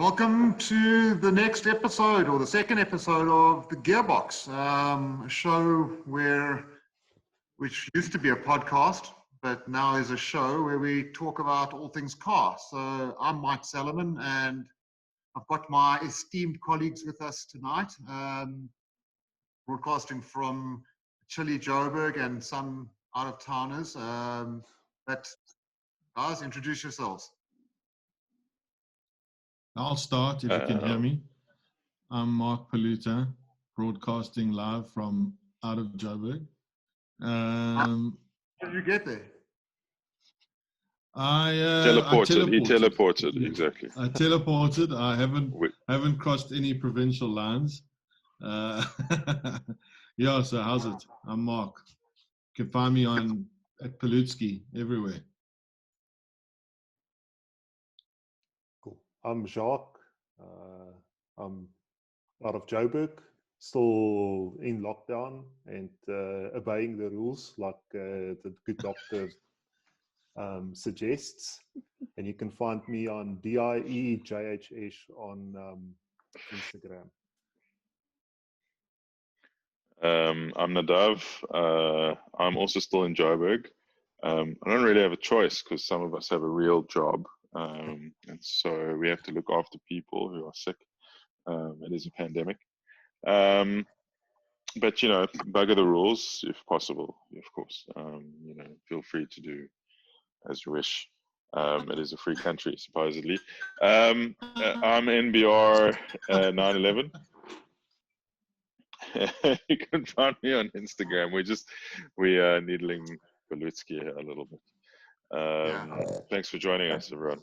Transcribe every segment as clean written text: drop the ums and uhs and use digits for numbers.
Welcome to the next episode, or the second episode of the GearBoks, a show which used to be a podcast, but now is a show where we talk about all things car. So I'm Mike Salomon, and I've got my esteemed colleagues with us tonight, broadcasting from chilly Joburg and some out-of-towners. But guys, introduce yourselves. I'll start if you can hear me. I'm Mark Paluta, broadcasting live from out of Joburg. How did you get there? Teleported. He teleported, exactly. I teleported. I haven't crossed any provincial lines. Yeah, so how's it? I'm Mark. You can find me at Palutsky everywhere. Cool. I'm Jacques. I'm out of Joburg, still in lockdown and obeying the rules like the good doctor suggests. And you can find me on DIEJHS on Instagram. I'm Nadav. I'm also still in Joburg. I don't really have a choice because some of us have a real job. And so we have to look after people who are sick. It is a pandemic. But, bugger the rules if possible, of course. Feel free to do as you wish. It is a free country, supposedly. I'm NBR 911. You can find me on Instagram. We are needling Palutsky here a little bit. Thanks for joining us, everyone.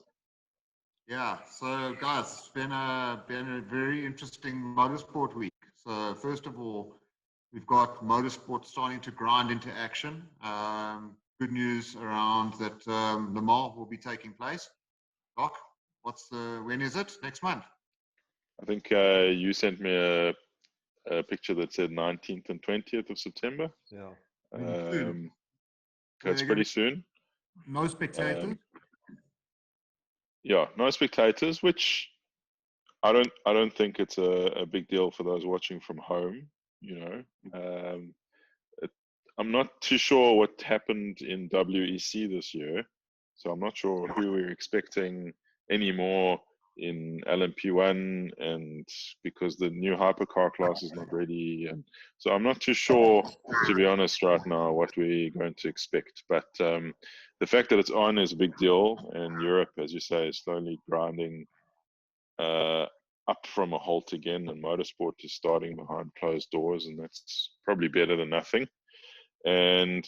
Yeah, so guys, it's been a very interesting motorsport week. So first of all, we've got motorsport starting to grind into action. Good news around that Le Mans will be taking place. Doc, when is it? Next month? I think you sent me a picture that said 19th and 20th of September. Yeah. It's pretty soon. No spectators? Yeah, no spectators, which I don't think it's a big deal for those watching from home. I'm not too sure what happened in WEC this year, so I'm not sure who we're expecting anymore in LMP1, and because the new hypercar class is not ready, and so I'm not too sure, to be honest, right now what we're going to expect. But the fact that it's on is a big deal, and Europe, as you say, is slowly grinding up from a halt again, and motorsport is starting behind closed doors, and that's probably better than nothing. And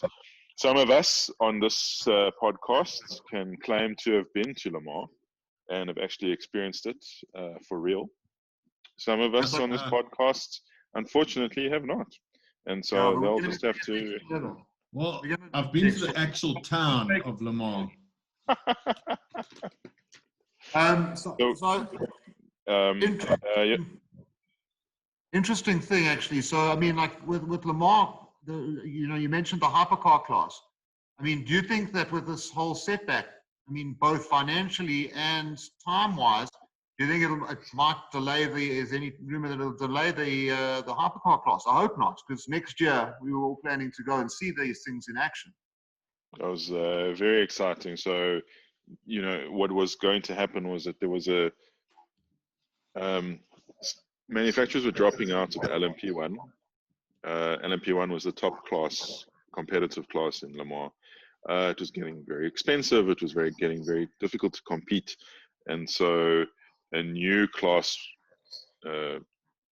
some of us on this podcast can claim to have been to Le Mans and have actually experienced it for real. Some of us on this podcast, unfortunately, have not. And so they'll just have to... Well, I've been to the actual town of Le Mans. Interesting thing, actually. So, I mean, like with Le Mans, you mentioned the hypercar class. I mean, do you think that with this whole setback, I mean, both financially and time-wise, do you think it might delay is any rumor that it'll delay the hypercar class? I hope not, because next year we were all planning to go and see these things in action. That was very exciting. So, what was going to happen was that there was manufacturers were dropping out of LMP1. LMP1 was the top class, competitive class in Le Mans. It was getting very expensive. It was getting very difficult to compete. And so a new class,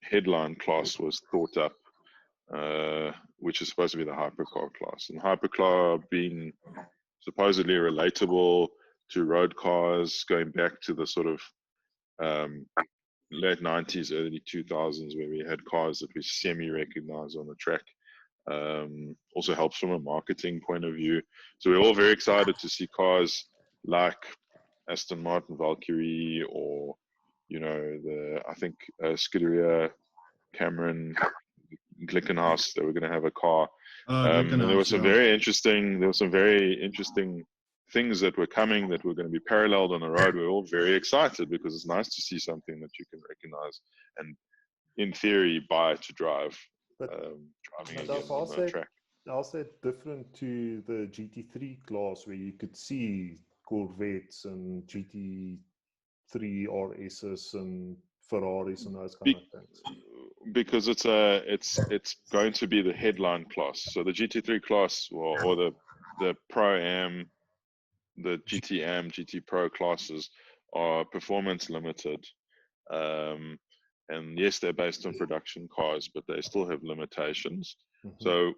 headline class, was thought up, which is supposed to be the hypercar class. And hypercar being supposedly relatable to road cars, going back to the sort of late 90s, early 2000s, where we had cars that we semi-recognized on the track. Also helps from a marketing point of view. So we're all very excited to see cars like Aston Martin Valkyrie, or I think Scuderia Cameron Glickenhaus, that we're going to have a car. And there was some very interesting things that were coming that were going to be paralleled on the road, we're all very excited because it's nice to see something that you can recognize and, in theory, buy to drive. But, Driving but again on that track. Also different to the GT3 class where you could see Corvettes and GT3 RSs and Ferraris and those kind of things. Because it's going to be the headline class. So the GT3 class or the Pro Am, the GT Am, GT Pro classes are performance limited. And yes, they're based on production cars, but they still have limitations. So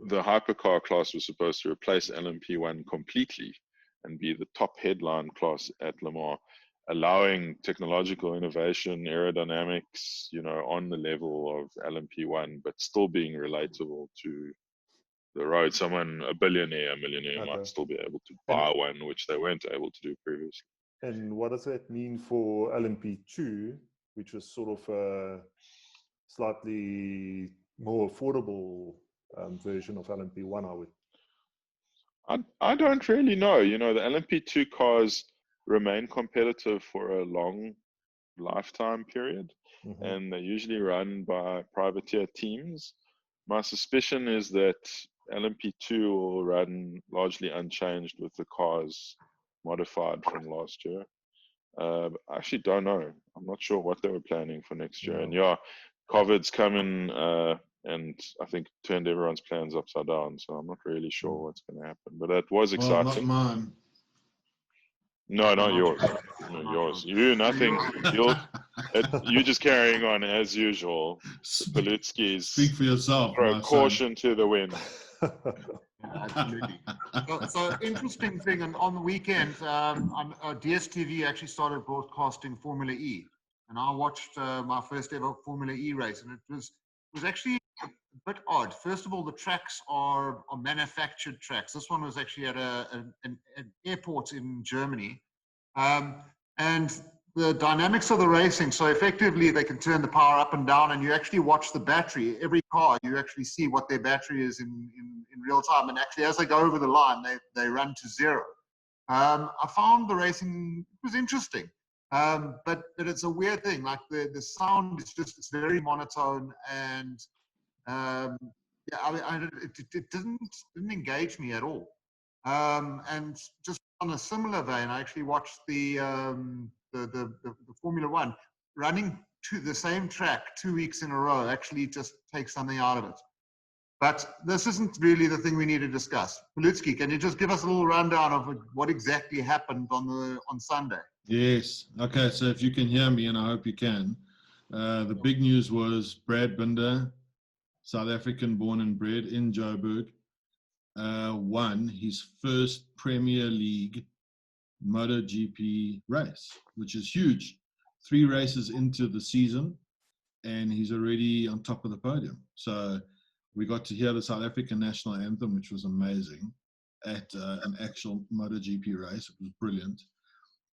the hypercar class was supposed to replace LMP1 completely and be the top headline class at Le Mans, allowing technological innovation, aerodynamics, on the level of LMP1, but still being relatable to the road. A millionaire might still be able to buy one, which they weren't able to do previously. And what does that mean for LMP2, which was sort of a slightly more affordable version of LMP1, I don't really know. The LMP2 cars remain competitive for a long lifetime period, and they're usually run by privateer teams. My suspicion is that LMP2 will run largely unchanged with the cars modified from last year. I actually don't know. I'm not sure what they were planning for next year. And COVID's coming, and I think turned everyone's plans upside down. So I'm not really sure what's going to happen. But that was exciting. Well, not mine. No, not yours. No, yours. You nothing. You're just carrying on as usual. Polutskis. Speak for yourself. Throw caution to the wind. Absolutely. So interesting thing, and on the weekend, DSTV actually started broadcasting Formula E, and I watched my first ever Formula E race, and it was actually a bit odd. First of all, the tracks are manufactured tracks. This one was actually at an airport in Germany, and the dynamics of the racing. So effectively, they can turn the power up and down, and you actually watch the battery. Every car, you actually see what their battery is in real time. And actually, as they go over the line, they run to zero. I found the racing was interesting, but it's a weird thing. Like the sound is it's very monotone, and it didn't engage me at all. And just on a similar vein, I actually watched the Formula One running to the same track 2 weeks in a row. Actually, just takes something out of it. But this isn't really the thing we need to discuss. Polutski, can you just give us a little rundown of what exactly happened on Sunday? Yes. Okay. So if you can hear me, and I hope you can, the big news was Brad Binder, South African born and bred in Joburg, won his first Premier League MotoGP race, which is huge. 3 races into the season, and he's already on top of the podium. So we got to hear the South African national anthem, which was amazing, at an actual MotoGP race. It was brilliant.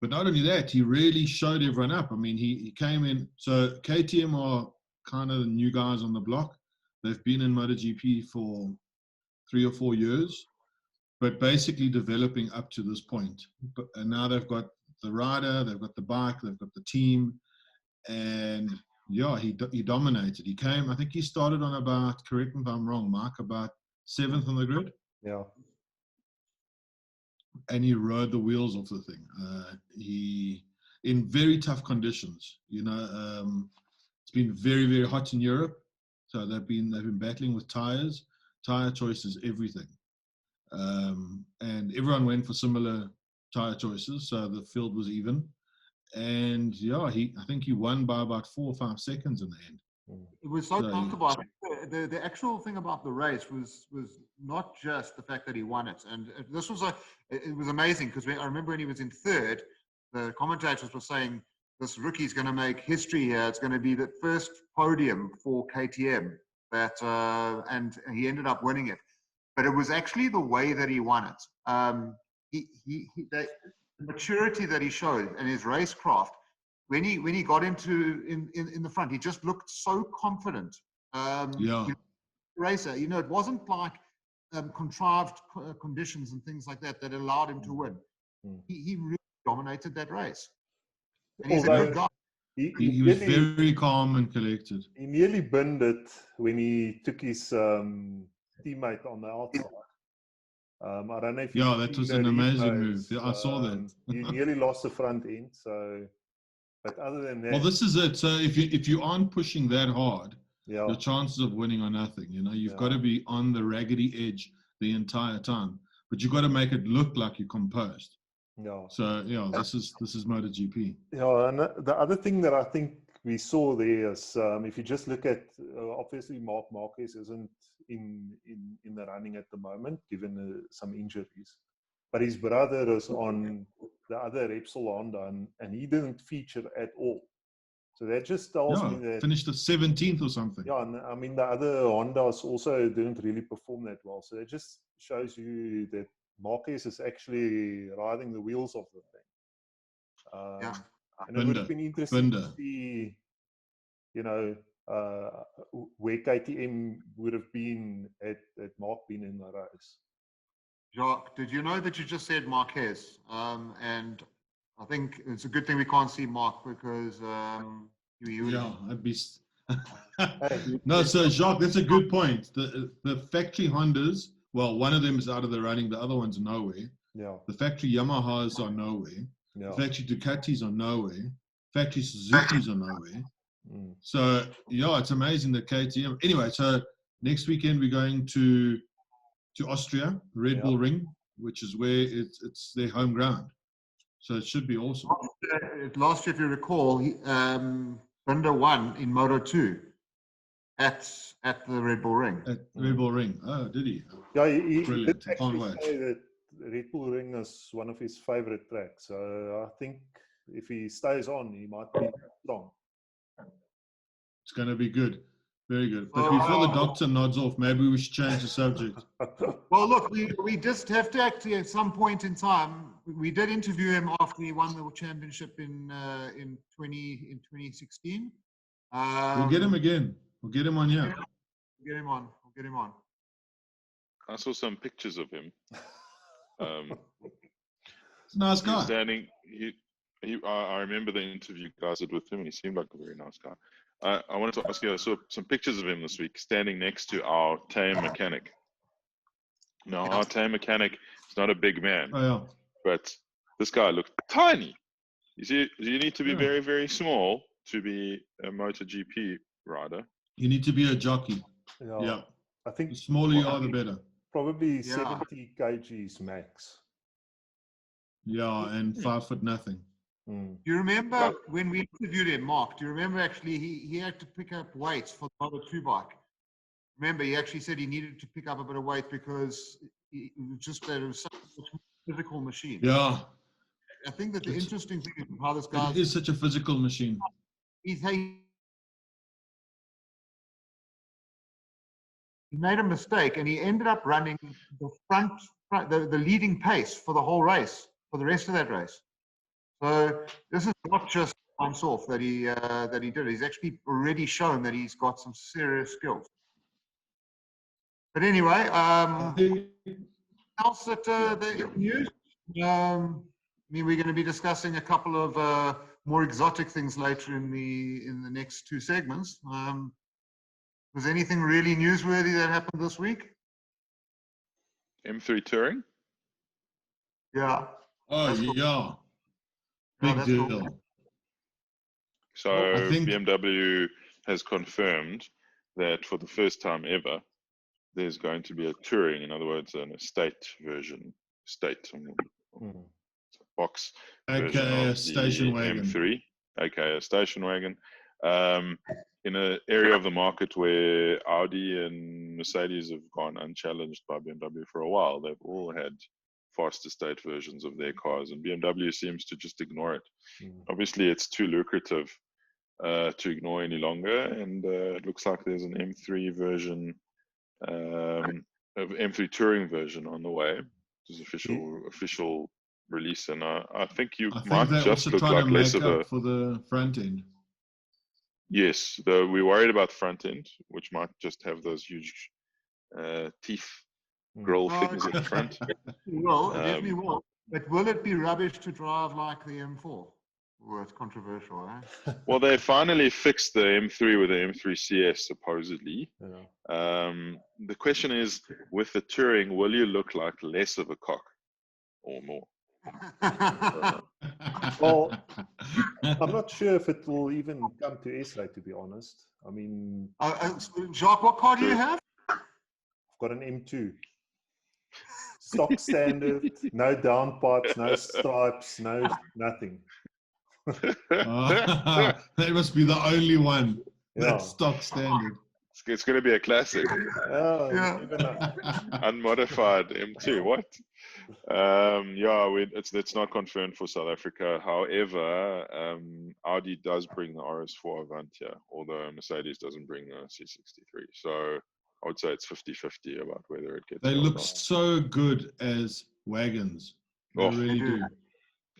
But not only that, he really showed everyone up. I mean, he came in. So KTM are kind of the new guys on the block. They've been in MotoGP for 3 or 4 years, but basically developing up to this point. And now they've got the rider, they've got the bike, they've got the team, and he dominated. He came, I think he started on about, correct me if I'm wrong, Mark, about 7th on the grid. Yeah. And he rode the wheels off the thing. He, in very tough conditions, it's been very, very hot in Europe. So they've been battling with tires. Tire choices, everything. And everyone went for similar tire choices, so the field was even. And I think he won by about 4 or 5 seconds in the end. It was so comfortable. The actual thing about the race was not just the fact that he won it, and this was it was amazing because I remember when he was in 3rd, the commentators were saying this rookie's going to make history here. It's going to be the first podium for KTM. And he ended up winning it. But it was actually the way that he won it. The maturity that he showed and his racecraft, when he got into in the front, he just looked so confident. Racer, it wasn't like contrived conditions and things like that that allowed him to win. Mm. He really dominated that race. And he's a Although good guy. He was very calm and collected. he nearly binned it when he took his teammate on the outside. I don't know if Yeah, you've that seen was the an amazing move. replays. Yeah, I saw that. He nearly lost the front end. So, but other than that, Well, this is it. So if you aren't pushing that hard, yeah, your chances of winning are nothing. You know, you've got to be on the raggedy edge the entire time, but you've got to make it look like you're composed. yeah. So yeah, this is MotoGP. Yeah, and the other thing that I think we saw there is if you just look at obviously Marc Marquez isn't in the running at the moment given some injuries, but his brother is on the other Repsol Honda and he didn't feature at all. So that just tells me that Finished at 17th or something. yeah, and I mean the other Hondas also didn't really perform that well. So it just shows you that Marquez is actually riding the wheels of the thing. And it would have been interesting to see, you know, where KTM would have been had Mark been in the race. Jacques, did you know that you just said Marquez? And I think it's a good thing we can't see Mark because he would I'd be. No, so Jacques, that's a good point. The factory Hondas, well, one of them is out of the running, the other one's nowhere. Yeah. The factory Yamahas are nowhere. Yeah. The factory Ducatis are nowhere. Factory Suzuki's are nowhere. Mm. So yeah, it's amazing that KTM. Anyway, so next weekend we're going to Austria, Red Bull Ring, which is where it's their home ground. So it should be awesome. Last year, if you recall, Binder won in Moto 2 at the Red Bull Ring. At Red Bull Ring. Oh, did he? Yeah, he Brilliant. did Can't actually wait. say that Red Bull Ring is one of his favorite tracks. So I think if he stays on, he might be strong. It's going to be good. Very good. But before the doctor nods off, maybe we should change the subject. Well, look, we just have to actually, at some point in time, we did interview him after he won the championship in 2016. We'll get him again. We'll get him on here. We'll get him on. We'll get him on. I saw some pictures of him. He's a nice guy. Standing, I remember the interview you guys did with him, and he seemed like a very nice guy. I wanted to ask you, I saw some pictures of him this week standing next to our tame mechanic. Now, our tame mechanic is not a big man, but this guy looked tiny. You see, you need to be very, very small to be a MotoGP rider. You need to be a jockey. Yeah. I think the smaller you are, the better. Probably 70 kgs max. Yeah, and 5 foot nothing. Do you remember when we interviewed him, Mark? Do you remember actually he had to pick up weights for the Moto 2 bike? Remember, he actually said he needed to pick up a bit of weight because it was just that it was such a physical machine. Yeah. I think that the interesting thing is how this guy is such a physical machine. He made a mistake and he ended up running the leading pace for the whole race, for the rest of that race. So this is not just once off that he did. He's actually already shown that he's got some serious skills. But anyway, else that the news. I mean, we're going to be discussing a couple of more exotic things later in the next two segments. Was anything really newsworthy that happened this week? M3 Touring? Yeah. Oh, yeah. Big deal. Cool. So BMW has confirmed that for the first time ever, there's going to be a touring, in other words, an estate version, box version of the station wagon. M3, aka station wagon, in an area of the market where Audi and Mercedes have gone unchallenged by BMW for a while. They've all had fast estate versions of their cars, and BMW seems to just ignore it. Obviously, it's too lucrative to ignore any longer, and it looks like there's an M3 version, M3 Touring version on the way, which is official release, and I think might just look like less of a for the front end. Yes, we're worried about the front end, which might just have those huge teeth grill Oh, things at front. Well, it definitely Um, will. But will it be rubbish to drive like the M4? Well, it's controversial, eh? Well, they finally fixed the M3 with the M3 CS, supposedly. Yeah. The question is, with the touring, will you look like less of a cock or more? Well, I'm not sure if it will even come to SA, to be honest. I mean, Jacques, what car do you True. have? I've got an M2. Stock standard, no downpipes, no stripes, no nothing. That must be the only one. Yeah. That's stock standard. It's going to be a classic. Yeah. Even Unmodified M2. What? Yeah, it's not confirmed for South Africa. However, Audi does bring the RS4 Avantia, although Mercedes doesn't bring the C63. So I would say it's 50-50 about whether it gets. They there or look not. so good as wagons. They Oh, really They do. do.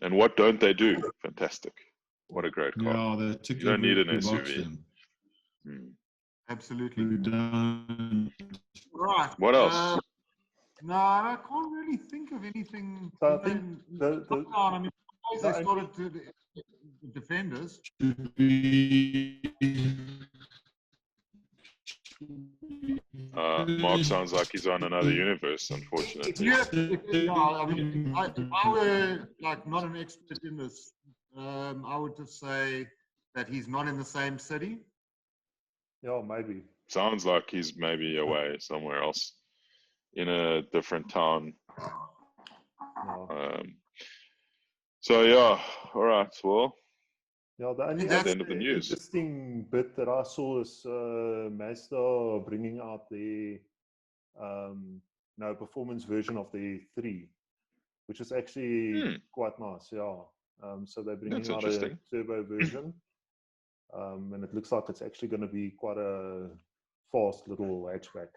And what don't they do? Fantastic. What a great car. Yeah, they're ticking You don't need an every box SUV. then. Hmm. Absolutely. We don't. Right. What else? No, I can't really think of anything. So I you know, think the I mean, they the- started to the defenders. Should be. Mark sounds like he's on another universe, If unfortunately. you, I mean, if I were like not an expert in this, I would just say that he's not in the same city. yeah, maybe. Sounds like he's maybe away somewhere else in a different town. Yeah. So yeah, all right. Well, Yeah, the only that's the end of the news. interesting bit that I saw is Mazda bringing out the performance version of the 3, which is actually quite nice. Yeah. So they're bringing That's out a interesting. turbo version, and it looks like it's actually going to be quite a fast little hatchback.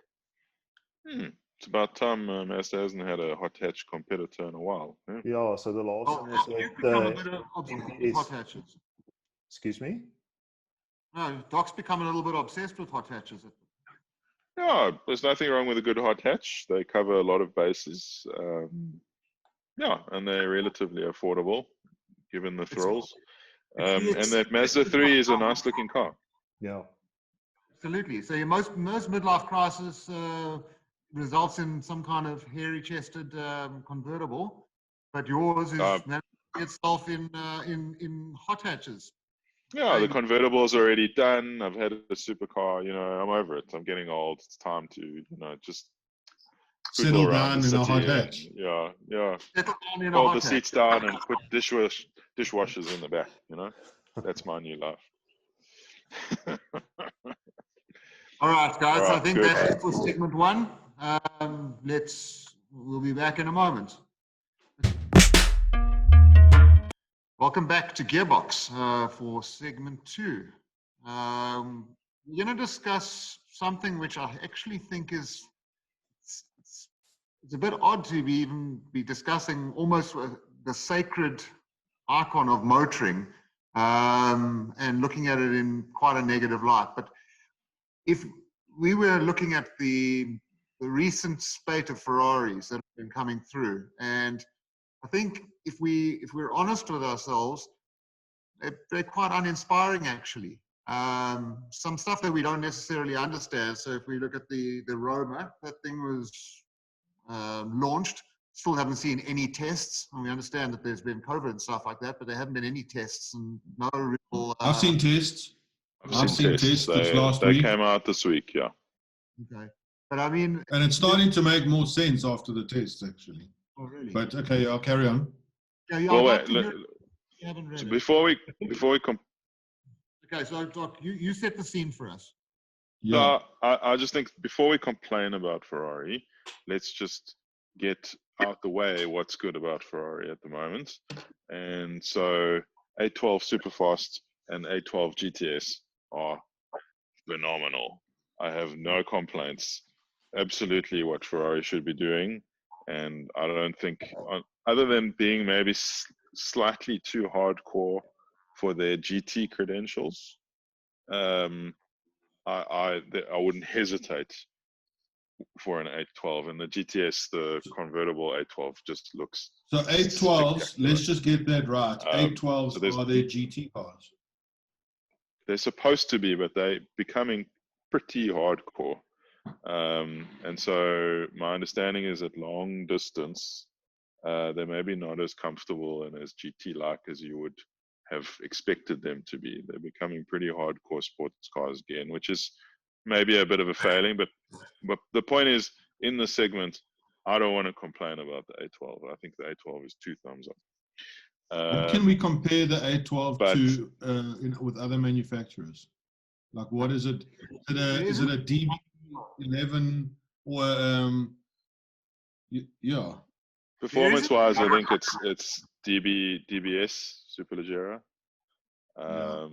It's about time Mazda hasn't had a hot hatch competitor in a while. Yeah. Yeah. So the last one was You've at become a bit obsessed with hot MPS. hatches. Excuse me. No, Doc's become a little bit obsessed with hot hatches. Yeah, there's nothing wrong with a good hot hatch. They cover a lot of bases. Yeah, and they're relatively affordable given the thrills. And that Mazda 3 is a nice looking car. Yeah. Absolutely. So your most midlife crisis results in some kind of hairy-chested convertible, but yours is managing itself in hot hatches. Yeah, the convertible's already done. I've had a supercar. You know, I'm over it. I'm getting old. It's time to, just settle down in a hot hatch. Yeah. Settle down in a Fold hot the hatch. seats down and put dishwashers in the back. That's my new life. All right, guys. All right, I think good. that's it for segment 1. We'll be back in a moment. Welcome back to GearBoks for segment 2. We're going to discuss something which I actually think is it's a bit odd to be discussing almost the sacred icon of motoring and looking at it in quite a negative light. But if we were looking at the recent spate of Ferraris that have been coming through, and I think if we're honest with ourselves, they're quite uninspiring actually. Some stuff that we don't necessarily understand. So if we look at the Roma, that thing was launched. Still haven't seen any tests. And we understand that there's been COVID and stuff like that, but there haven't been any tests and no real. I've seen tests. I've seen tests last they week. came out this week, yeah. Okay, but I mean, and it's starting to make more sense after the tests, actually. Oh, really? But okay, I'll carry on. Yeah, Well, I'd like wait. to hear- you haven't read So it. before we Okay, so Doc, you set the scene for us. Yeah. I just think before we complain about Ferrari, let's just get out the way what's good about Ferrari at the moment. And so 812 Superfast and 812 GTS are phenomenal. I have no complaints. Absolutely what Ferrari should be doing. And I don't think, other than being maybe slightly too hardcore for their GT credentials, I wouldn't hesitate for an 812, and the GTS, the convertible 812, just looks. So 812s, let's just get that right. 812s so there's- are their GT cars. They're supposed to be, but they're becoming pretty hardcore. And so my understanding is at long distance, they're maybe not as comfortable and as GT-like as you would have expected them to be. They're becoming pretty hardcore sports cars again, which is maybe a bit of a failing. But the point is, in the segment, I don't want to complain about the A12. I think the A12 is 2 thumbs up. What can we compare the A12 but- to with other manufacturers? Like, what is it? Is it a DB11 or yeah? Performance-wise, I think it's DBS Superleggera. I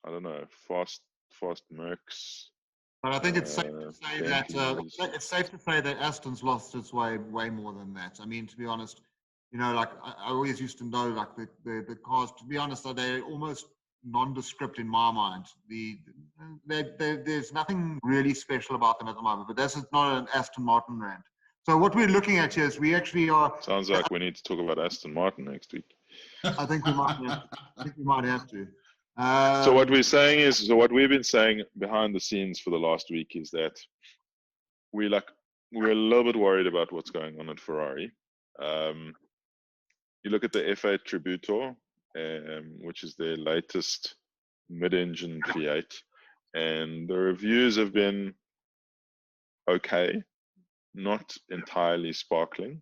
don't know, fast Mercs. But I think it's safe to say that Bentleys. it's safe to say that Aston's lost its way more than that. I mean, to be honest, you know, like I always used to know, like the cars. To be honest, they're almost nondescript in my mind. There's nothing really special about them at the moment. But this is not an Aston Martin rant. So what we're looking at here is we actually are. Sounds like we need to talk about Aston Martin next week. I think we might have to. So what we're saying is, so what we've been saying behind the scenes for the last week is that we're a little bit worried about what's going on at Ferrari. You look at the F8 Tributor, which is their latest mid-engine V8, and the reviews have been okay, not entirely sparkling.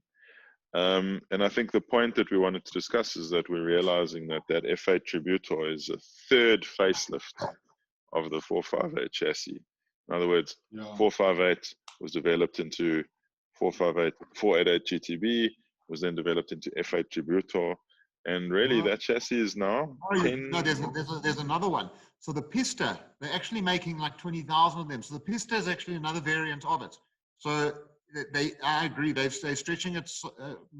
And I think the point that we wanted to discuss is that we're realizing that F8 Tributor is a third facelift of the 458 chassis. In other words, 458 was developed into 488 GTB, was then developed into F8 Tributor, and really that chassis is now 10. No, there's another one. So the Pista, they're actually making like 20,000 of them. So the Pista is actually another variant of it. So I agree, they're stretching it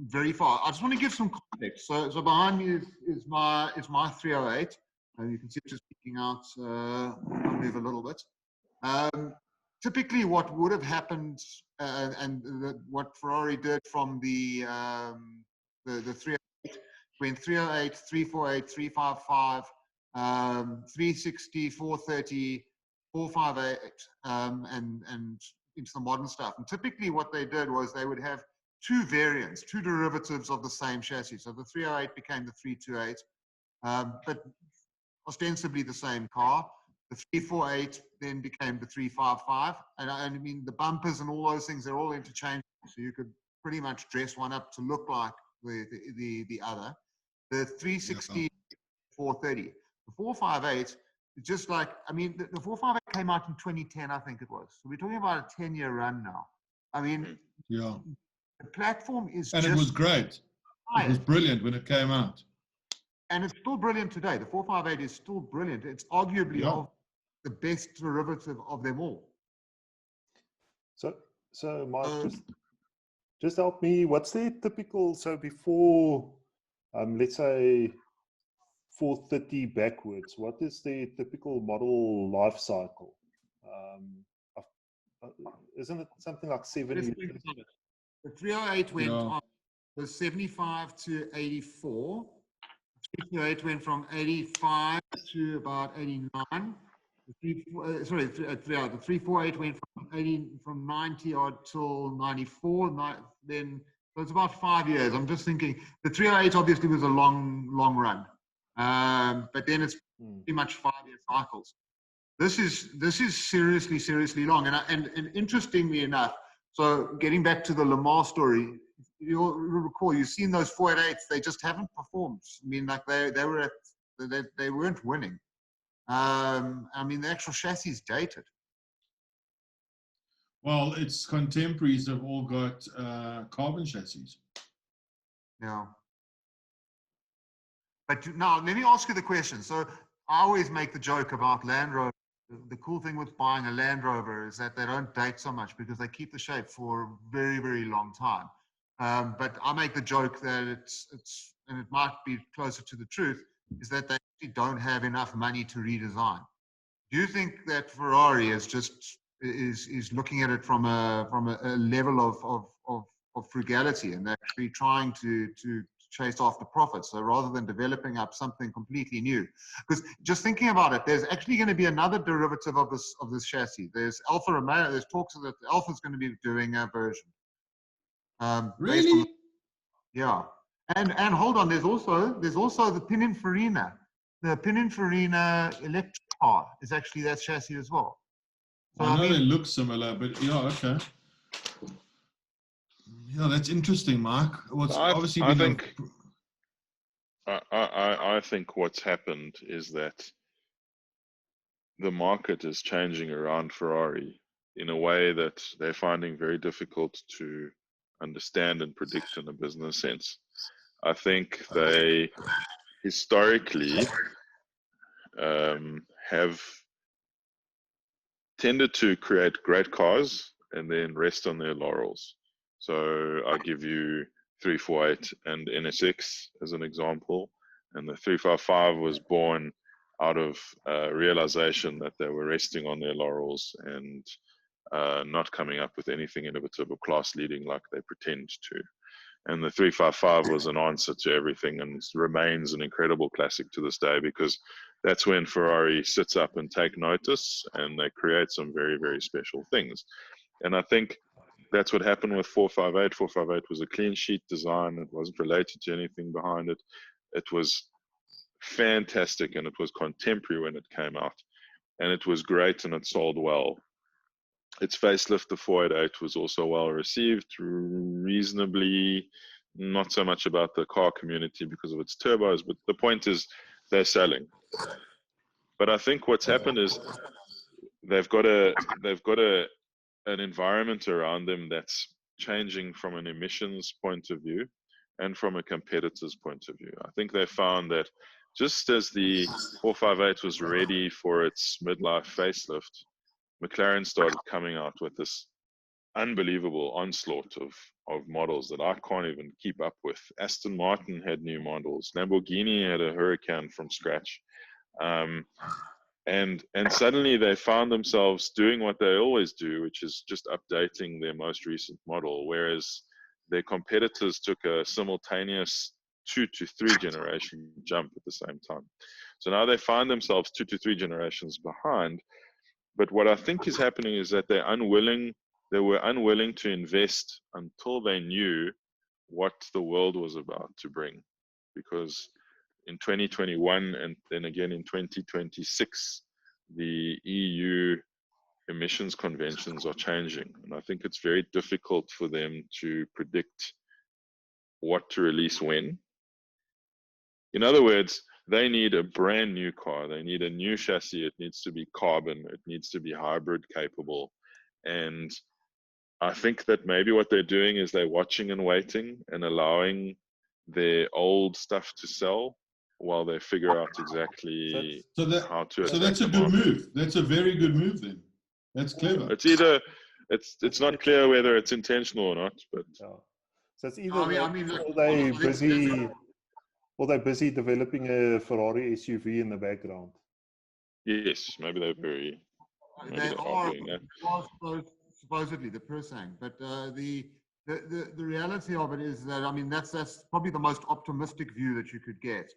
very far. I just want to give some context. So behind me is my 308, and you can see it just peeking out. I'll move a little bit. Typically, what would have happened, what Ferrari did from the 308, went 308, 348, 355, 360, 430, 458, and into the modern stuff. And typically what they did was they would have 2 variants, 2 derivatives of the same chassis. So the 308 became the 328, but ostensibly the same car. The 348 then became the 355. And I mean, the bumpers and all those things, they're all interchangeable. So you could pretty much dress one up to look like the other. The 360, 430. The 458, it's just like, I mean, the 458 came out in 2010, I think it was. So we're talking about a 10-year run now. I mean, the platform is and just... it was great. It was brilliant when it came out. And it's still brilliant today. The 458 is still brilliant. It's arguably the best derivative of them all. So Mike, just help me. What's the typical, so before, let's say, 430 backwards, what is the typical model life cycle? Isn't it something like 7 years? The 308 went on, was 75 to 84. The 308 went from 85 to about 89. The 348 went from 90 odd till 94. Then so it's about 5 years. I'm just thinking the 308 obviously was a long run. But then it's pretty much 5-year cycles. This is seriously long. And interestingly enough, so getting back to the Le Mans story, you'll recall you've seen those 488s. They just haven't performed. I mean, like they weren't winning. I mean, the actual chassis is dated. Well, its contemporaries have all got carbon chassis. Yeah. But now, let me ask you the question. So I always make the joke about Land Rover. The cool thing with buying a Land Rover is that they don't date so much because they keep the shape for a very long time. But I make the joke that it's and it might be closer to the truth, is that they actually don't have enough money to redesign. Do you think that Ferrari is just is looking at it from a level of frugality, and they're actually trying to chase after profits. So rather than developing up something completely new, because just thinking about it, there's actually going to be another derivative of this chassis. There's Alfa Romeo. There's talks that Alfa's going to be doing a version. Based on, Really? yeah, and hold on. There's also the Pininfarina. The Pininfarina electric car is actually that chassis as well. So, I know mean, they look similar, but yeah, okay. Yeah, that's interesting, Mark. What's obviously I been think I think what's happened is that the market is changing around Ferrari in a way that they're finding very difficult to understand and predict in a business sense. I think they historically have tended to create great cars and then rest on their laurels. So I give you 348 and NSX as an example, and the 355 was born out of realization that they were resting on their laurels and not coming up with anything innovative or class leading like they pretend to. And the 355 was an answer to everything and remains an incredible classic to this day, because that's when Ferrari sits up and take notice and they create some very, very special things. And I think that's what happened with 458. 458 was a clean sheet design. It wasn't related to anything behind it. It was fantastic and it was contemporary when it came out. And it was great and it sold well. Its facelift, the 488, was also well received, reasonably, not so much about the car community because of its turbos, but the point is they're selling. But I think what's happened is they've got an environment around them that's changing from an emissions point of view and from a competitor's point of view. I think they found that just as the 458 was ready for its midlife facelift, McLaren started coming out with this unbelievable onslaught of models that I can't even keep up with. Aston Martin had new models. Lamborghini had a Huracan from scratch. And suddenly they found themselves doing what they always do, which is just updating their most recent model, whereas their competitors took a simultaneous 2 to 3 generation jump at the same time. So now they find themselves 2 to 3 generations behind. But what I think is happening is that they were unwilling to invest until they knew what the world was about to bring. Because in 2021 and then again in 2026, the EU emissions conventions are changing. And I think it's very difficult for them to predict what to release when. In other words, they need a brand new car. They need a new chassis. It needs to be carbon. It needs to be hybrid capable. And I think that maybe what they're doing is they're watching and waiting and allowing their old stuff to sell while they figure out exactly how to attack. So that's a good move. That's a very good move then. That's clever. It's either it's not clear whether it's intentional or not, but so it's either they're busy developing a Ferrari SUV in the background. Yes, maybe they're very. They are supposedly the Persang, but the reality of it is that, I mean, that's probably the most optimistic view that you could get.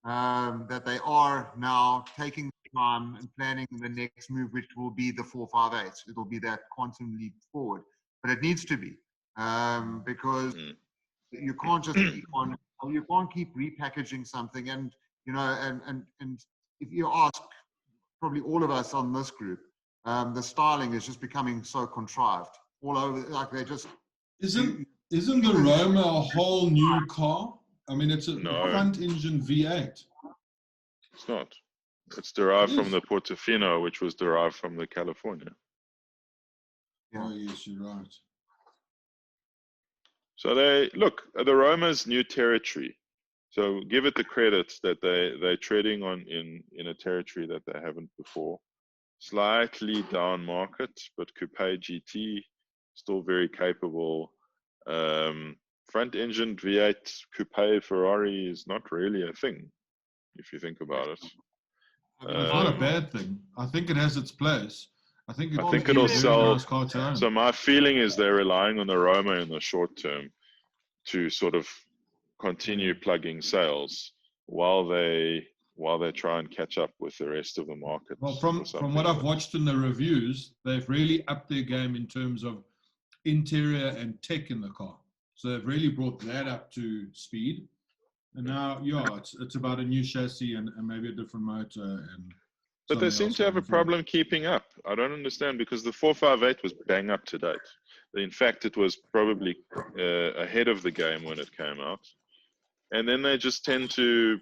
That they are now taking time and planning the next move, which will be the 458. It'll be that quantum leap forward, but it needs to be, because you can't just keep on. You can't keep repackaging something, and you know, and if you ask probably all of us on this group, the styling is just becoming so contrived all over. Like they just isn't the Roma a whole new car? I mean, it's a front engine V8. It's not. It's derived from the Portofino, which was derived from the California. Yeah. Oh yes, you're right. So the Roma's new territory. So give it the credit that they're treading on in a territory that they haven't before. Slightly down market, but Coupe GT still very capable. Front engine V8 Coupe Ferrari is not really a thing, if you think about it. It's not a bad thing. I think it has its place. I think I it think could be a it'll very sell. nice car to own. So my feeling is they're relying on the Roma in the short term to sort of continue plugging sales while they try and catch up with the rest of the market. Well, or from what something. I've watched in the reviews, they've really upped their game in terms of interior and tech in the car. So they've really brought that up to speed. And now, yeah, it's about a new chassis and maybe a different motor. And But they something seem else to have a going forward. problem keeping up. I don't understand because the 458 was bang up to date. In fact, it was probably ahead of the game when it came out. And then they just tend to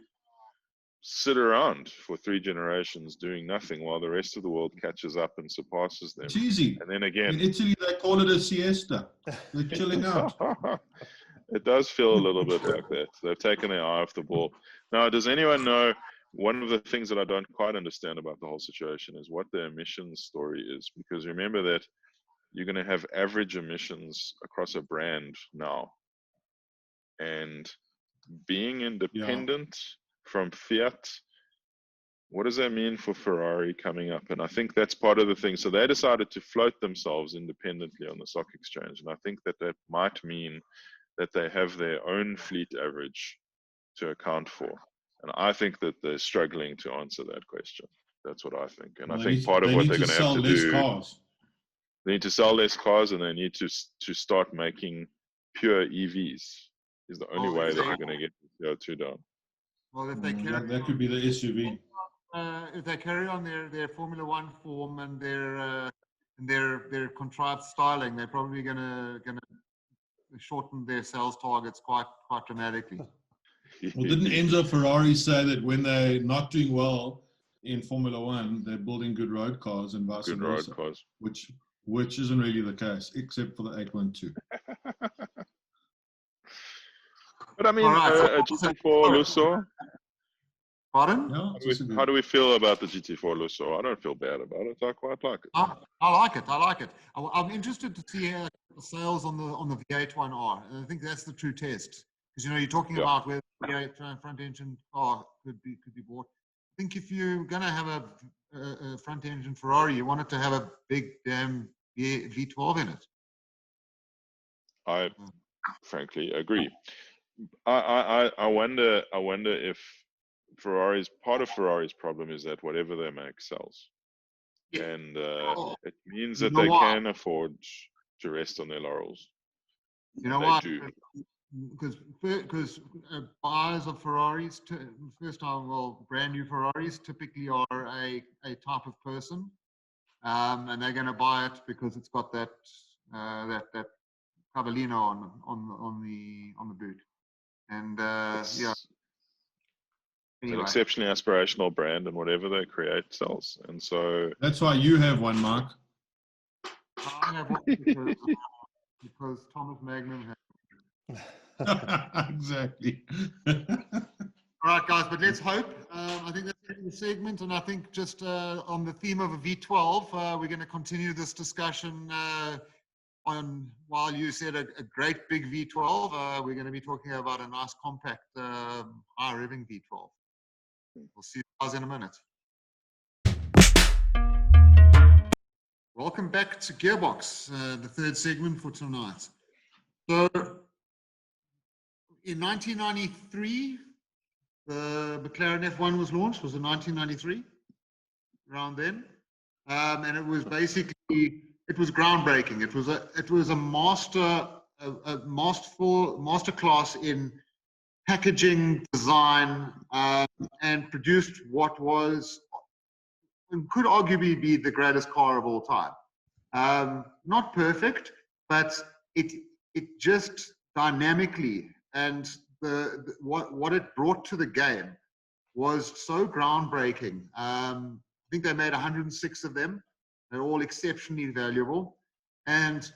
sit around for 3 generations doing nothing while the rest of the world catches up and surpasses them. It's easy. And then In again, Italy, they call it a siesta. They're chilling out. it does feel a little bit like that. They've taken their eye off the ball. Now, does anyone know, one of the things that I don't quite understand about the whole situation is what the emissions story is. Because remember that you're going to have average emissions across a brand now. And being independent from Fiat, what does that mean for Ferrari coming up? And I think that's part of the thing. So they decided to float themselves independently on the stock exchange. And I think that that might mean that they have their own fleet average to account for. And I think that they're struggling to answer that question. That's what I think. And I think part of what they're going to have to do, cars. they need to sell less cars and they need to start making pure EVs. Is the only way that you're going to get CO2 down. Well, if they carry That could be the SUV. if they carry on their Formula One form and their contrived styling, they're probably gonna shorten their sales targets quite dramatically. Well, didn't Enzo Ferrari say that when they're not doing well in Formula One, they're building good road cars and vice Good versa? road cars. Which isn't really the case, except for the 812. But I mean, All right, a GT4 Lusso, Pardon? Yeah, how do we feel about the GT4 Lusso? I don't feel bad about it. I quite like it. I like it. I like it. I'm interested to see how the sales on the V8 one are. And I think that's the true test. Because you're talking about where the V8 front engine car could be bought. I think if you're going to have a front engine Ferrari, you want it to have a big damn V12 in it. I frankly agree. I wonder if part of Ferrari's problem is that whatever they make sells. Yeah. And Oh, it means you that know they what? can afford to rest on their laurels. You know They why? do. Because buyers of Ferraris, first time, well, brand new Ferraris typically are a type of person, and they're going to buy it because it's got that that Cavallino on the boot, and It's yeah. an Anyway, exceptionally aspirational brand, and whatever they create sells. And so That's why you have one, Mark. I have one because Thomas Magnum has. Exactly. All right, guys, but let's hope. I think that's the end of the segment, and I think just on the theme of a V12, we're going to continue this discussion on, while you said a great big V12, we're going to be talking about a nice compact high revving V12. We'll see you guys in a minute. Welcome back to GearBoks, the third segment for tonight. So, in 1993, the McLaren F1 was launched. Was in 1993, around then, and it was basically groundbreaking. It was a master class in packaging, design, and produced what was and could arguably be the greatest car of all time. Not perfect, but it just dynamically and what it brought to the game was so groundbreaking. I think they made 106 of them. They're all exceptionally valuable. And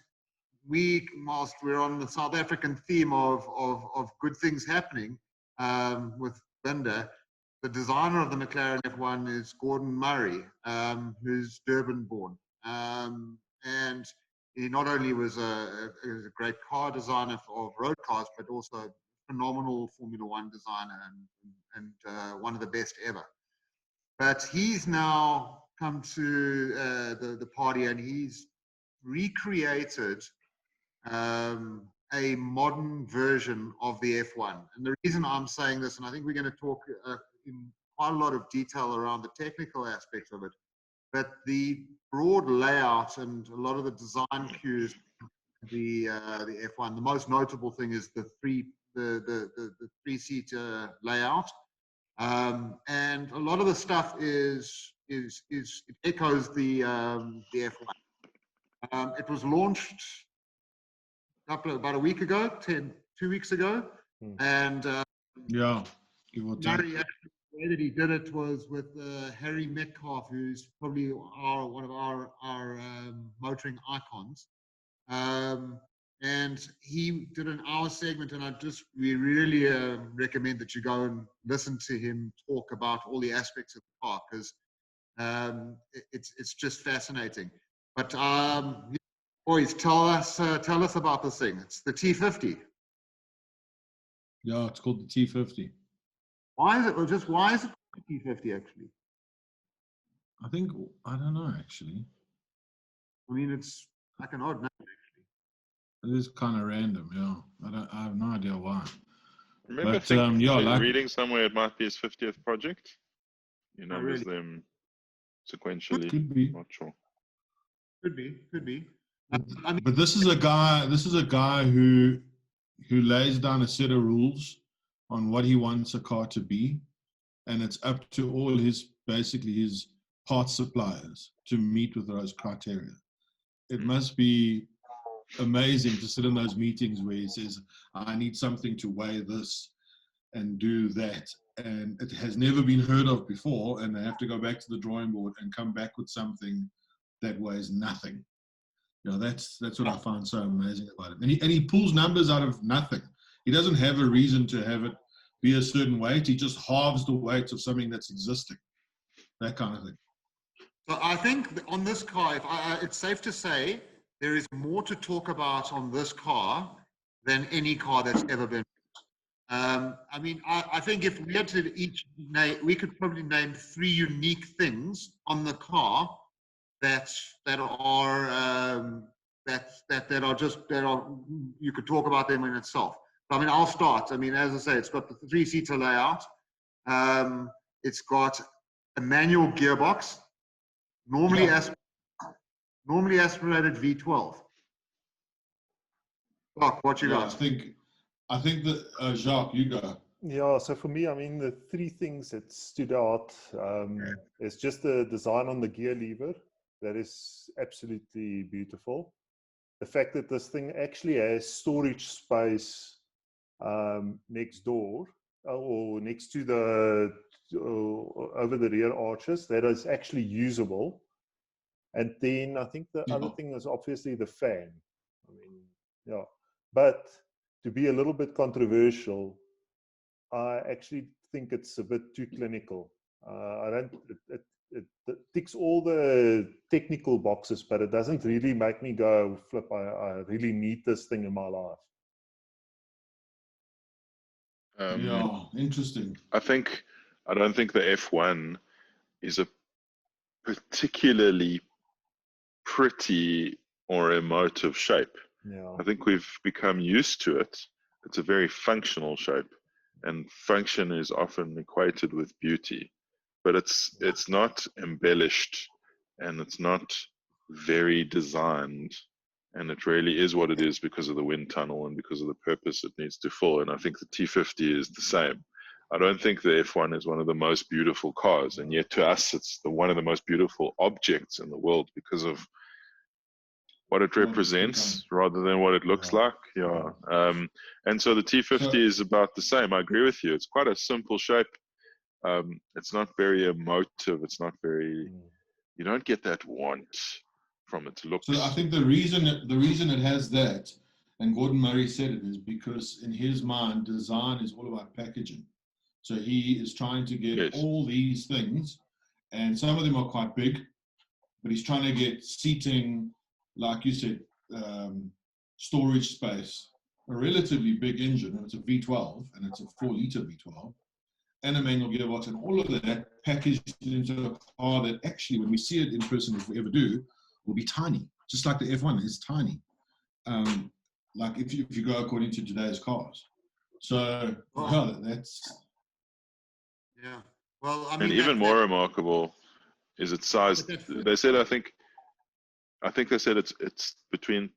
whilst we're on the South African theme of good things happening with Binder, the designer of the McLaren F1 is Gordon Murray, who's Durban born. And he not only was a great car designer of road cars, but also a phenomenal Formula One designer and one of the best ever. But he's now come to the party, and he's recreated a modern version of the F1. And the reason I'm saying this, and I think we're going to talk in quite a lot of detail around the technical aspects of it, but the broad layout and a lot of the design cues, the F1. The most notable thing is the three-seater layout, and a lot of the stuff it echoes the F1. It was launched about a week ago, 2 weeks ago, and Yeah, give or take. the way that he did it was with Harry Metcalf, who's probably one of our motoring icons. And he did an hour segment, and we really recommend that you go and listen to him talk about all the aspects of the car, because it's just fascinating. But boys, tell us about this thing. It's the T50. Yeah, it's called the T50. Why is it the T50 actually? I don't know actually. I mean, it's like an odd name. It is kind of random, yeah. I have no idea why. I remember reading somewhere it might be his 50th project. He numbers them sequentially. Could be. Not sure. Could be. But this is a guy who lays down a set of rules on what he wants a car to be, and it's up to all his parts suppliers to meet with those criteria. It must be amazing to sit in those meetings where he says, I need something to weigh this and do that, and it has never been heard of before, and they have to go back to the drawing board and come back with something that weighs nothing. That's what I find so amazing about him. And he pulls numbers out of nothing. He doesn't have a reason to have it be a certain weight. He just halves the weight of something that's existing. That kind of thing. So I think on this car, it's safe to say there is more to talk about on this car than any car that's ever been. I mean, I think if we had to we could probably name 3 unique things on the car that you could talk about them in itself. I mean, I'll start. I mean, as I say, it's got the 3-seater layout. It's got a manual gearbox, normally aspirated V12. Doc, what you got? I think that Jacques, you go. Yeah, so for me, I mean, the 3 things that stood out is just the design on the gear lever. That is absolutely beautiful. The fact that this thing actually has storage space next door, or next to the over the rear arches, that is actually usable. And then I think the other thing is obviously the fan. I mean, yeah, but to be a little bit controversial, I actually think it's a bit too clinical. It ticks all the technical boxes, but it doesn't really make me go, flip, I really need this thing in my life. Interesting. I don't think the F1 is a particularly pretty or emotive shape. Yeah. I think we've become used to it. It's a very functional shape, and function is often equated with beauty. But it's not embellished, and it's not very designed, and it really is what it is because of the wind tunnel and because of the purpose it needs to fill. And I think the T50 is the same. I don't think the F1 is one of the most beautiful cars, and yet to us it's one of the most beautiful objects in the world because of what it represents rather than what it looks like. And so the T50 is about the same. I agree with you. It's quite a simple shape. It's not very emotive. It's not very. You don't get that want from its looks. So I think the reason it has that, and Gordon Murray said it, is because in his mind, design is all about packaging. So he is trying to get all these things, and some of them are quite big, but he's trying to get seating, like you said, storage space, a relatively big engine, and it's a V12, and it's a 4-liter V12. and a manual gearbox and all of that packaged into a car that actually, when we see it in person, if we ever do, will be tiny. Just like the F1 is tiny. Like if you go according to today's cars. So, well, that's... Yeah. Well, I And mean, even more remarkable is its size. They said, I think they said it's between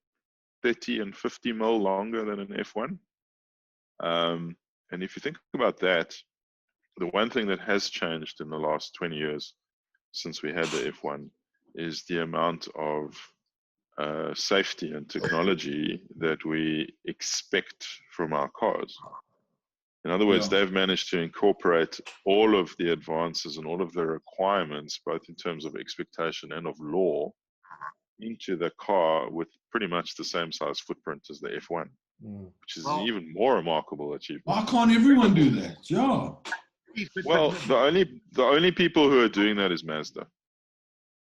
30 and 50 mil longer than an F1. And if you think about that, the one thing that has changed in the last 20 years since we had the F1 is the amount of safety and technology that we expect from our cars. In other words, they've managed to incorporate all of the advances and all of the requirements, both in terms of expectation and of law, into the car with pretty much the same size footprint as the F1, which is an even more remarkable achievement. Why can't everyone do that? Yeah. Well, the only people who are doing that is Mazda.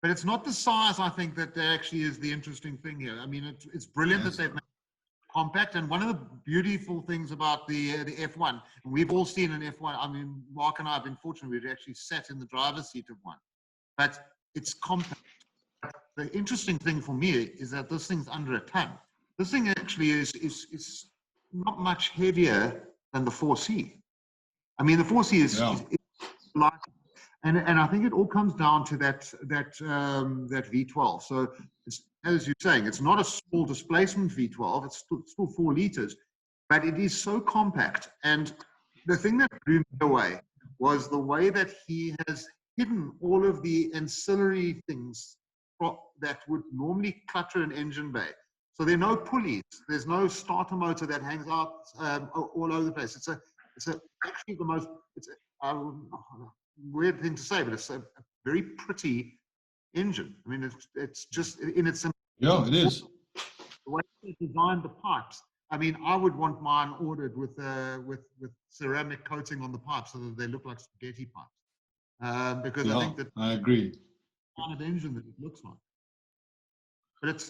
But it's not the size, I think, that actually is the interesting thing here. I mean, it's brilliant that they've made it compact. And one of the beautiful things about the F1, and we've all seen an F1. I mean, Mark and I have been fortunate; we've actually sat in the driver's seat of one. But it's compact. The interesting thing for me is that this thing's under a ton. This thing actually is not much heavier than the 4C. I mean, the 4C is light. And I think it all comes down to that V12. So it's, as you're saying, it's not a small displacement V12. It's still 4 liters, but it is so compact. And the thing that blew me away was the way that he has hidden all of the ancillary things that would normally clutter an engine bay. So there are no pulleys. There's no starter motor that hangs out all over the place. It's actually the most. Weird thing to say, but it's a very pretty engine. I mean, it's just in its yeah, it is. The way they designed the pipes. I mean, I would want mine ordered with ceramic coating on the pipes so that they look like spaghetti pipes. Because I think that I agree. Kind of engine that it looks like.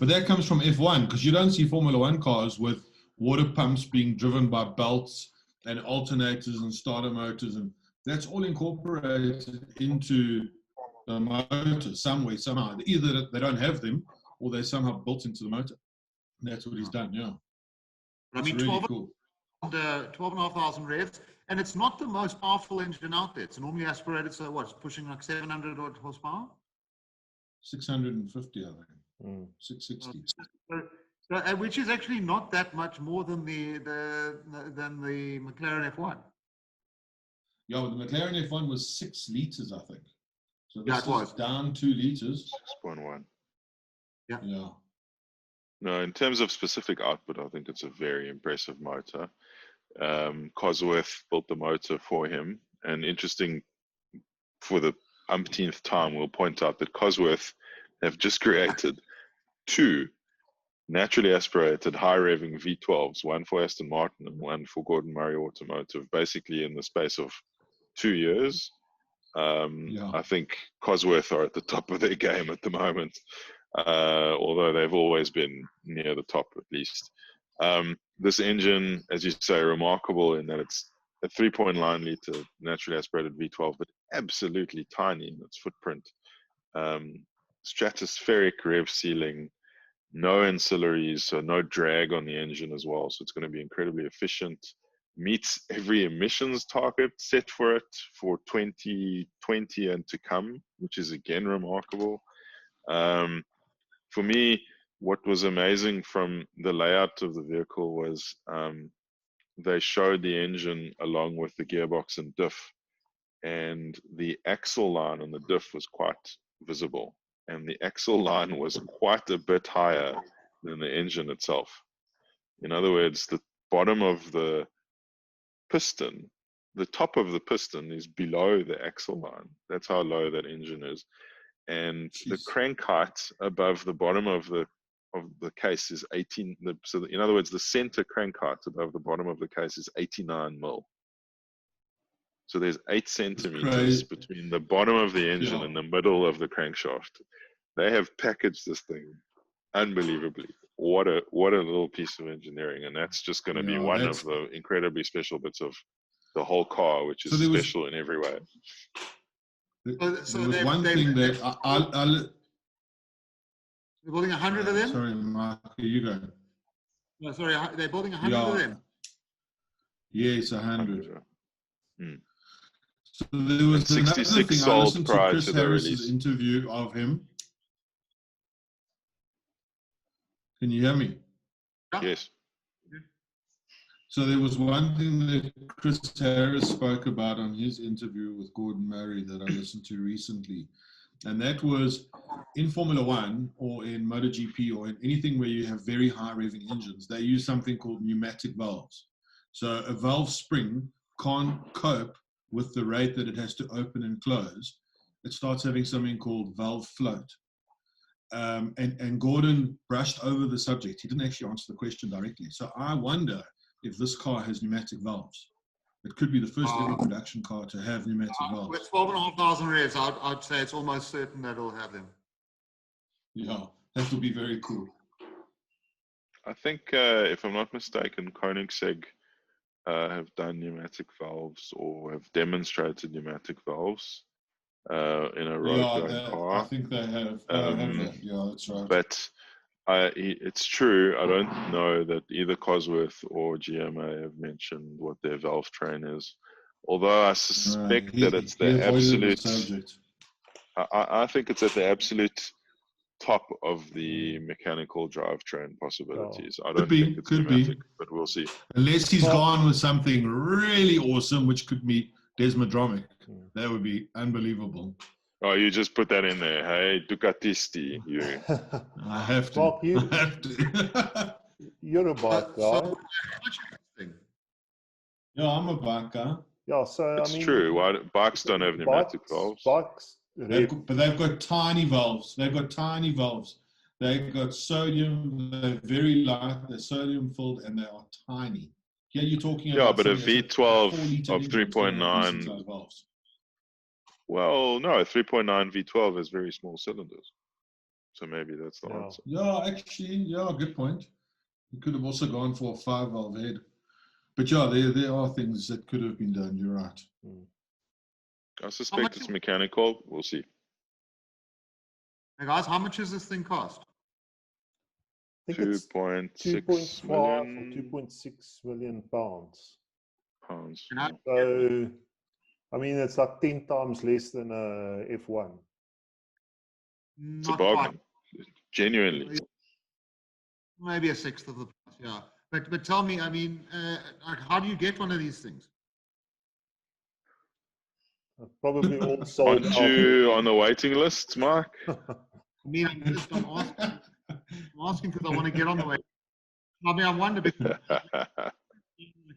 But that comes from F1 because you don't see Formula One cars with water pumps being driven by belts and alternators and starter motors, and that's all incorporated into the motor some way, somehow. Either they don't have them or they're somehow built into the motor. And that's what he's done, yeah. I mean, really cool. 12,500 revs, and it's not the most powerful engine out there. It's normally aspirated, so what, it's pushing like 700 odd horsepower? 650, I think. 660. So, which is actually not that much more than the McLaren F1. Yeah, but the McLaren F1 was 6 liters, I think. So this was down 2 liters. 6.1. Yeah. No, in terms of specific output, I think it's a very impressive motor. Cosworth built the motor for him, and interesting, for the umpteenth time, we'll point out that Cosworth have just created 2 naturally aspirated high-revving V12s, one for Aston Martin and one for Gordon Murray Automotive, basically in the space of 2 years. I think Cosworth are at the top of their game at the moment, although they've always been near the top at least. This engine, as you say, remarkable in that it's a 3.9 liter naturally aspirated V12, but absolutely tiny in its footprint. Stratospheric rev ceiling, no ancillaries, so no drag on the engine as well. So it's going to be incredibly efficient. Meets every emissions target set for it for 2020 and to come, which is again remarkable. For me, what was amazing from the layout of the vehicle was they showed the engine along with the gearbox and diff, and the axle line on the diff was quite visible, and the axle line was quite a bit higher than the engine itself. In other words, the bottom of the piston, the top of the piston is below the axle line. That's how low that engine is. And the crank height above the bottom of the case is 18. So in other words, the center crank height above the bottom of the case is 89 mil. So there's 8 centimeters between the bottom of the engine and the middle of the crankshaft. They have packaged this thing unbelievably. What a little piece of engineering, and that's just going to be one of the incredibly special bits of the whole car, which is So there was- special in every way. So There was they- one they- thing they- that I'll They're building 100 of them? sorry, Mark, you go. No, sorry, they're building 100 of them. Yes, 100. Hmm. So there was And another 66 thing. I sold listened to prior Chris to the Harris's release. interview of him. Can you hear me? Yes. So there was one thing that Chris Harris spoke about on his interview with Gordon Murray that I listened to recently. And that was in Formula One or in MotoGP or in anything where you have very high revving engines, they use something called pneumatic valves. So a valve spring can't cope with the rate that it has to open and close. It starts having something called valve float. And Gordon brushed over the subject. He didn't actually answer the question directly. So I wonder if this car has pneumatic valves. It could be the first ever production car to have pneumatic valves. With 12,500 revs, I'd say it's almost certain that it'll have them. Yeah, that would be very cool. I think, if I'm not mistaken, Koenigsegg have done pneumatic valves or have demonstrated pneumatic valves in a road-going car. I think they have. Have that. Yeah, that's right. But it's true. I don't know that either Cosworth or GMA have mentioned what their valve train is. Although I suspect that it's the absolute. I think it's at the absolute top of the mechanical drivetrain possibilities. I don't think it's pneumatic, but we'll see. Unless he's gone with something really awesome, which could be Desmodromic. That would be unbelievable. Oh, you just put that in there. Hey, Ducatisti, you. I have to. Mark, I have to. you're a bike guy. So, how much is this thing? Yeah, I'm a bike guy. Yeah, so It's I mean, true. Why bikes don't have pneumatic valves? Bikes, But they've got tiny valves. They've got tiny valves. They've got sodium. They're very light. They're sodium filled, and they are tiny. Here you're talking about. Yeah, but a something that's V12 4 litre of engine, so they're 3.9. decent-sized valves. Well, no, 3.9 V12 has very small cylinders. So maybe that's the answer. Yeah, actually, yeah, good point. You could have also gone for a 5-valve head. But yeah, there are things that could have been done. You're right. I suspect it's mechanical. We'll see. Hey guys, how much does this thing cost? I think it's 2.6 2.5 or million 2.6 million pounds. pounds. And I- So, I mean, it's like 10 times less than a F1. It's a Not bargain. quite. Genuinely. Maybe a sixth of the price, yeah. But tell me, I mean, like, how do you get one of these things? Probably all sold Aren't out. you on the waiting list, Mark? I mean, I'm asking because I want to get on the way. I mean, I wonder because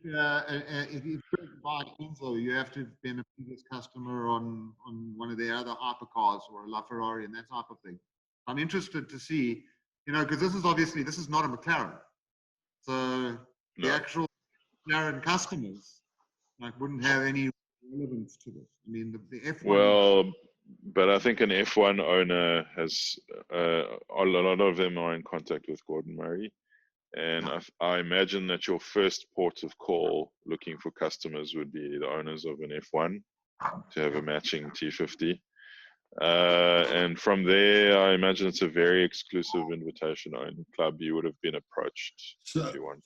if you buy Enzo, you have to have been a previous customer on one of their other hypercars or a Ferrari and that type of thing. I'm interested to see, because this is not a McLaren. So the actual McLaren customers wouldn't have any relevance to this. I mean, the F1. Well, but I think an F1 owner has a lot of them are in contact with Gordon Murray, and I imagine that your first port of call looking for customers would be the owners of an F1 to have a matching T50. And from there, I imagine it's a very exclusive invitation-only club. You would have been approached if you want.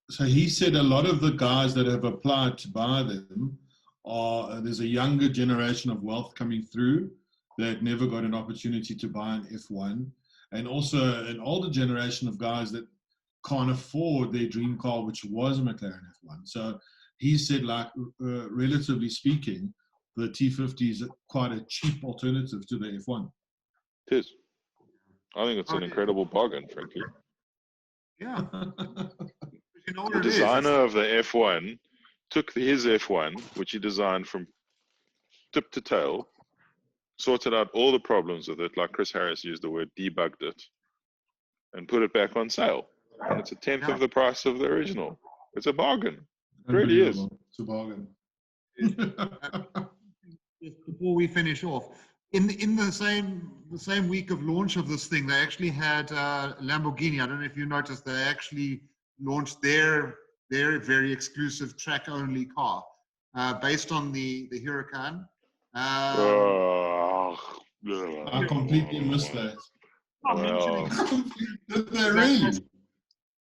So he said a lot of the guys that have applied to buy them there's a younger generation of wealth coming through that never got an opportunity to buy an F1, and also an older generation of guys that can't afford their dream car, which was a McLaren F1. So he said, relatively speaking, the T50 is quite a cheap alternative to the F1. It is. I think it's an incredible bargain, frankly. Yeah. The designer of the F1 took his F1, which he designed from tip to tail, sorted out all the problems with it, like Chris Harris used the word, debugged it, and put it back on sale. And it's a tenth of the price of the original. It's a bargain. It really is. It's a bargain. Before we finish off, in the same week of launch of this thing, they actually had Lamborghini. I don't know if you noticed, they actually launched their very exclusive track-only car. based on the Huracan. Oh, I completely missed that. I'm mentioning Well, Did they really?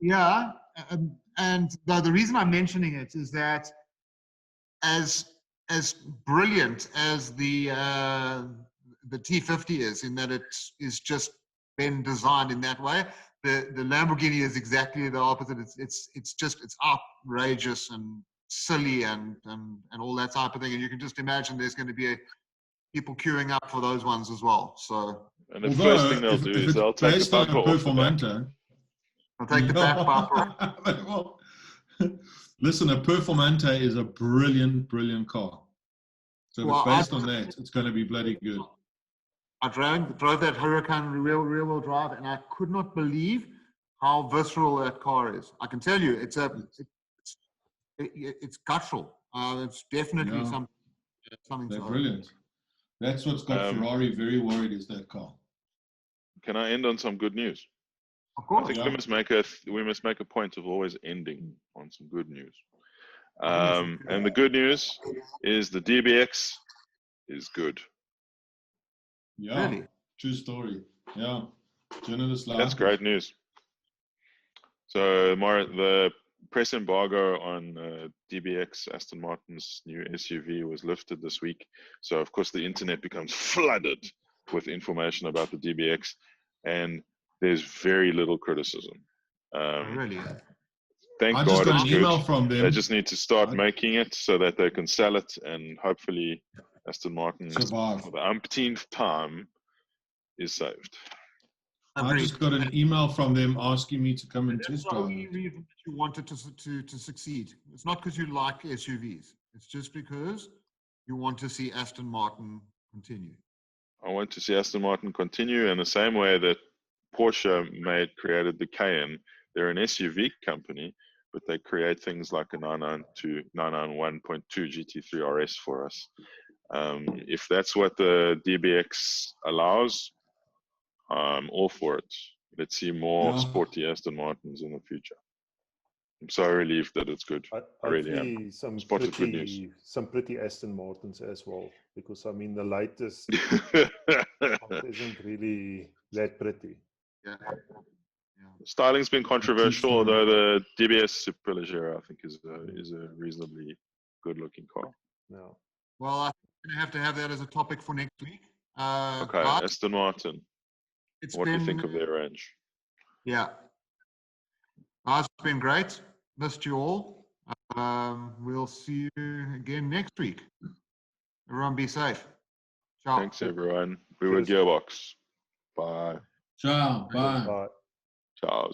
Yeah, and the reason I'm mentioning it is that as brilliant as the T50 is, in that it is just been designed in that way, the Lamborghini is exactly the opposite. It's just outrageous and silly and all that type of thing. And you can just imagine there's going to be people queuing up for those ones as well. So and the first thing they'll do is they'll take the based on bumper a off the back. Performante, I'll take the back bumper. Well, listen, a Performante is a brilliant car. So Well, based on that, it's going to be bloody good. I drove that Huracan rear-wheel drive, and I could not believe how visceral that car is. I can tell you, it's guttural. It's definitely Yeah. something They're to brilliant. That's what's got Ferrari very worried, is that car. Can I end on some good news? Of I course. think Yeah. we must make a point of always ending on some good news. I think And the good news is the DBX is good. Yeah, Really? true story. Yeah, journalists like That's great news. So the press embargo on DBX, Aston Martin's new SUV, was lifted this week. So of course the internet becomes flooded with information about the DBX, and there's very little criticism. Really? Thank I just God got it's an email good. from them. They just need to start making it so that they can sell it, and hopefully Aston Martin, Survive. for the umpteenth time, is saved. I just got an email from them asking me to come and That's test the drive only it. reason that you wanted to succeed. It's not because you like SUVs. It's just because you want to see Aston Martin continue. I want to see Aston Martin continue in the same way that Porsche created the Cayenne. They're an SUV company, but they create things like a 991.2 GT3 RS for us. If that's what the DBX allows, I'm all for it. Let's see more Yeah. sporty Aston Martins in the future. I'm so relieved that it's good. I really am. Hopefully Spot of good news. some pretty Aston Martins as well, because I mean the latest isn't really that pretty. Yeah. Styling's been controversial, story. although the DBS Superleggera I think is a reasonably good-looking car. No. Well, I'm going to have that as a topic for next week. Okay, Guys, Aston Martin. What do you think of their range? Yeah. Guys, it's been great. Missed you all. We'll see you again next week. Everyone be safe. Ciao. Thanks, everyone. We were Cheers. GearBoks. Bye. Ciao, bye. Bye. Ciao.